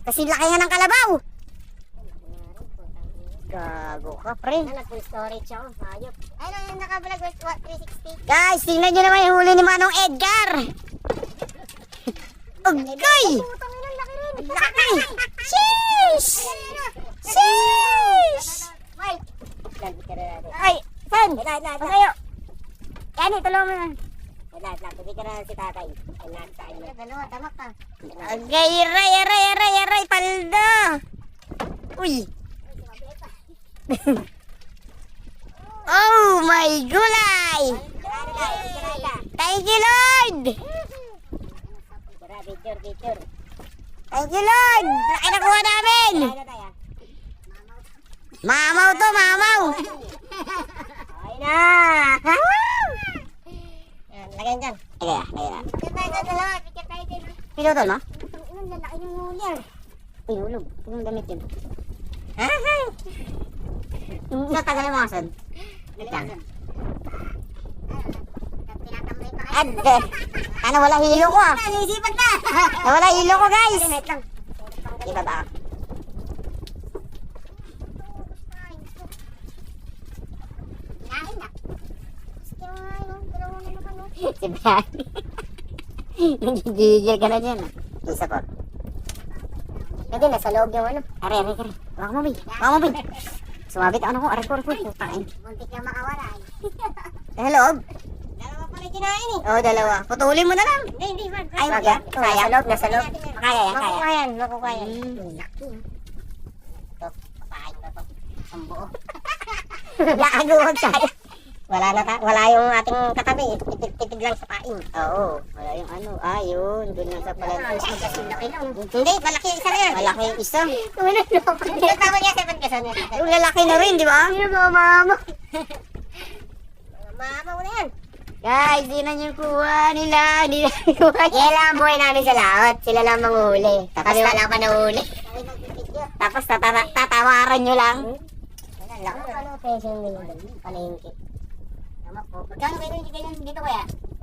Kasi laki nga ng kalabaw. Gago ka, pre. Full storage ako. Hayop. Ay, yung nakabalag 360. Guys, tingnan nyo naman yung huli ni Manong Edgar. Ugay! Putang ina, laki rin. Laki! Sheesh! Sheesh! Wait. Lagi ka na natin. Ay, San? Lahat. Kayo. Yani, tulungan mo na. Lahat. Hindi ka na si tatay. Lahat tayo. Dalawa, tamak ka. Agay, aray, palda. Uy. Oh my gulay! Thank you, Lord! Picture. Thank you, Lord! Laki nakuha namin! Mamaw to, mamaw! Ay na! Yan, lagyan dyan. Kaya. Picture tayo sa dalawa. Picture tayo din. Pilotol mo? Ang lalaki ng huli. Uy, hulog. Anong damit yun? Sa tagal mo, Asan? Tinatambay pa kayo. Ade! Ano, wala hilo ko ah! Naisipan ka! Wala hilo ko, guys! Wait lang. Iba ba? Kinain na. Sige nga yun. Dalawang ano ka no? Si Brian. Nagigigil ka na dyan ah. Isa po. Hindi, nasa loob yung ano. Aray. Wag mo, Bin. Sumabit ano ko, aray ko. Putain. Muntik lang makawala eh. Hello? Dalawa pa rin kinain eh. Oo, dalawa. Putulin mo na lang. Hindi, wag. Ay, wag yan. Kaya? Nasa loob. Kaya yan, kaya. Makukayan. Laki. Ito, papain na to. Ang buo. Nakaguhog tayo. Wala yung ating katabi. Tipid lang sa pain. Oo. Wala yung ano. Ayun. Doon lang sa pala. Laki lang. Hindi, malaki yung isa na yan. Malaki yung isa. Wala na pa. Tama niya, 7 pesos na. Yung lalaki na rin, di ba? Mama mo na yan. Guys, di na niyo kuha nila. Hindi na niyo kuha. Yan lang ang buhay namin sa laot. Sila lang manguhuli. Kami wala pa nahuli. Tapos tatawaran nyo lang. Ano peso yung palengke? Tama po. Magkano kayo ganyan dito kaya?